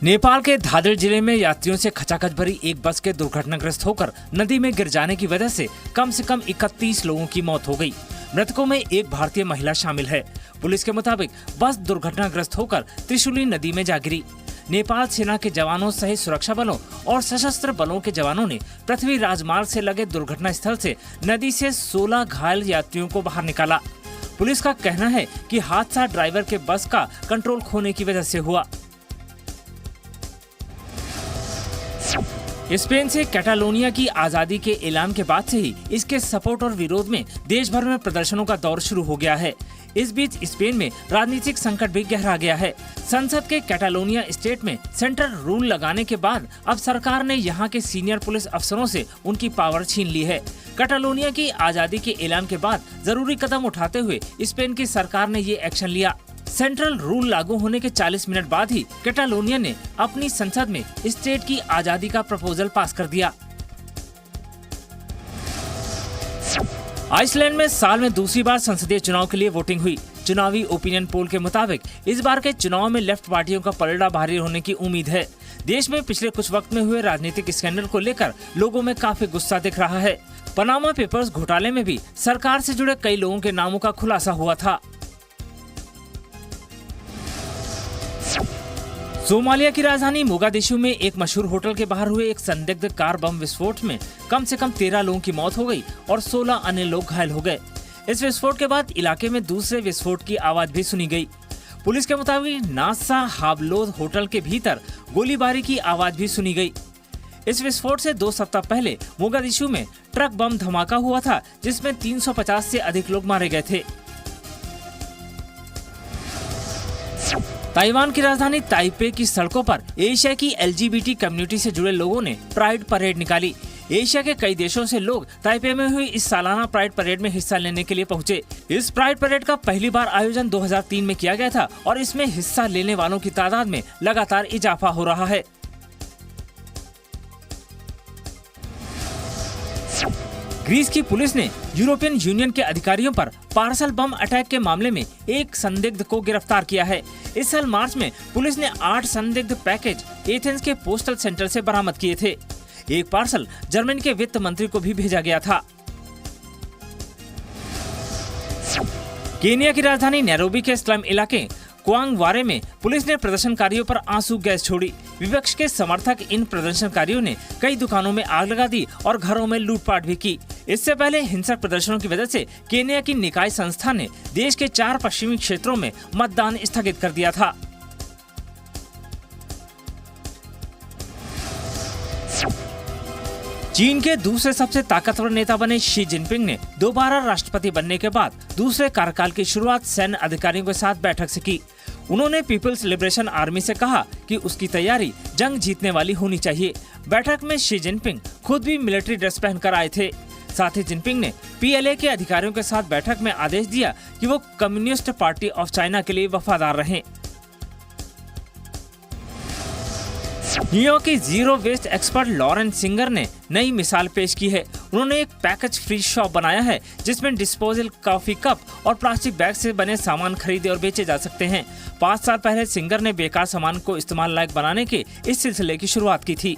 नेपाल के धादिर जिले में यात्रियों से खचाखच भरी एक बस के दुर्घटनाग्रस्त होकर नदी में गिर जाने की वजह से कम 31 लोगों की मौत हो गई। मृतकों में एक भारतीय महिला शामिल है। पुलिस के मुताबिक बस दुर्घटनाग्रस्त होकर त्रिशूली नदी में जा गिरी। नेपाल सेना के जवानों सहित सुरक्षा बलों और सशस्त्र बलों के जवानों ने पृथ्वी राजमार्ग से लगे दुर्घटना स्थल से नदी से 16 घायल यात्रियों को बाहर निकाला। पुलिस का कहना है कि हादसा ड्राइवर के बस का कंट्रोल खोने की वजह से हुआ। स्पेन से कैटालोनिया की आजादी के ऐलान के बाद से ही इसके सपोर्ट और विरोध में देश भर में प्रदर्शनों का दौर शुरू हो गया है। इस बीच स्पेन में राजनीतिक संकट भी गहरा गया है। संसद के कैटालोनिया स्टेट में सेंट्रल रूल लगाने के बाद अब सरकार ने यहां के सीनियर पुलिस अफसरों से उनकी पावर छीन ली है। कैटालोनिया की आजादी के ऐलान के बाद जरूरी कदम उठाते हुए स्पेन की सरकार ने ये एक्शन लिया। सेंट्रल रूल लागू होने के 40 मिनट बाद ही कैटालोनिया ने अपनी संसद में स्टेट की आजादी का प्रपोजल पास कर दिया। आइसलैंड में साल में दूसरी बार संसदीय चुनाव के लिए वोटिंग हुई। चुनावी ओपिनियन पोल के मुताबिक इस बार के चुनाव में लेफ्ट पार्टियों का पलड़ा भारी होने की उम्मीद है। देश में पिछले कुछ वक्त में हुए राजनीतिक स्कैंडल को लेकर लोगों में काफी गुस्सा दिख रहा है। पनामा पेपर्स घोटाले में भी सरकार से जुड़े कई लोगों के नामों का खुलासा हुआ था। सोमालिया की राजधानी मोगादिशु में एक मशहूर होटल के बाहर हुए एक संदिग्ध कार बम विस्फोट में कम से कम 13 लोगों की मौत हो गई और 16 अन्य लोग घायल हो गए। इस विस्फोट के बाद इलाके में दूसरे विस्फोट की आवाज भी सुनी गई। पुलिस के मुताबिक नासा हाबलोद होटल के भीतर गोलीबारी की आवाज भी सुनी गई। इस विस्फोट से 2 सप्ताह पहले मोगादिशु में ट्रक बम धमाका हुआ था, जिसमें 350 से अधिक लोग मारे गए थे। ताइवान की राजधानी ताइपे की सड़कों पर एशिया की LGBT कम्युनिटी से जुड़े लोगों ने प्राइड परेड निकाली। एशिया के कई देशों से लोग ताइपे में हुई इस सालाना प्राइड परेड में हिस्सा लेने के लिए पहुंचे। इस प्राइड परेड का पहली बार आयोजन 2003 में किया गया था और इसमें हिस्सा लेने वालों की तादाद में लगातार इजाफा हो रहा है। ग्रीस की पुलिस ने यूरोपियन यूनियन के अधिकारियों पर पार्सल बम अटैक के मामले में एक संदिग्ध को गिरफ्तार किया है। इस साल मार्च में पुलिस ने 8 संदिग्ध पैकेज एथेंस के पोस्टल सेंटर से बरामद किए थे। एक पार्सल जर्मनी के वित्त मंत्री को भी भेजा गया था। केनिया की राजधानी नैरोबी के स्लम इलाके क्वांगवारे में पुलिस ने प्रदर्शनकारियों पर आंसू गैस छोड़ी। विपक्ष के समर्थक इन प्रदर्शनकारियों ने कई दुकानों में आग लगा दी और घरों में लूटपाट भी की। इससे पहले हिंसक प्रदर्शनों की वजह से केनिया की निकाय संस्था ने देश के 4 पश्चिमी क्षेत्रों में मतदान स्थगित कर दिया था। चीन के दूसरे सबसे ताकतवर नेता बने शी जिनपिंग ने दोबारा राष्ट्रपति बनने के बाद दूसरे कार्यकाल की शुरुआत सैन्य अधिकारियों के साथ बैठक से की। उन्होंने पीपल्स लिबरेशन आर्मी से कहा कि उसकी तैयारी जंग जीतने वाली होनी चाहिए। बैठक में शी जिनपिंग खुद भी मिलिट्री ड्रेस पहनकर आए थे। साथ ही जिनपिंग ने PLA के अधिकारियों के साथ बैठक में आदेश दिया कि वो कम्युनिस्ट पार्टी ऑफ चाइना के लिए वफादार रहें। न्यूयॉर्क की zero waste expert Lauren Singer ने नई मिसाल पेश की है। उन्होंने एक पैकेज फ्री शॉप बनाया है जिसमें डिस्पोजल कॉफी कप और प्लास्टिक बैग से बने सामान खरीदे और बेचे जा सकते हैं। 5 साल पहले सिंगर ने बेकार सामान को इस्तेमाल लायक बनाने के इस सिलसिले की शुरुआत की थी।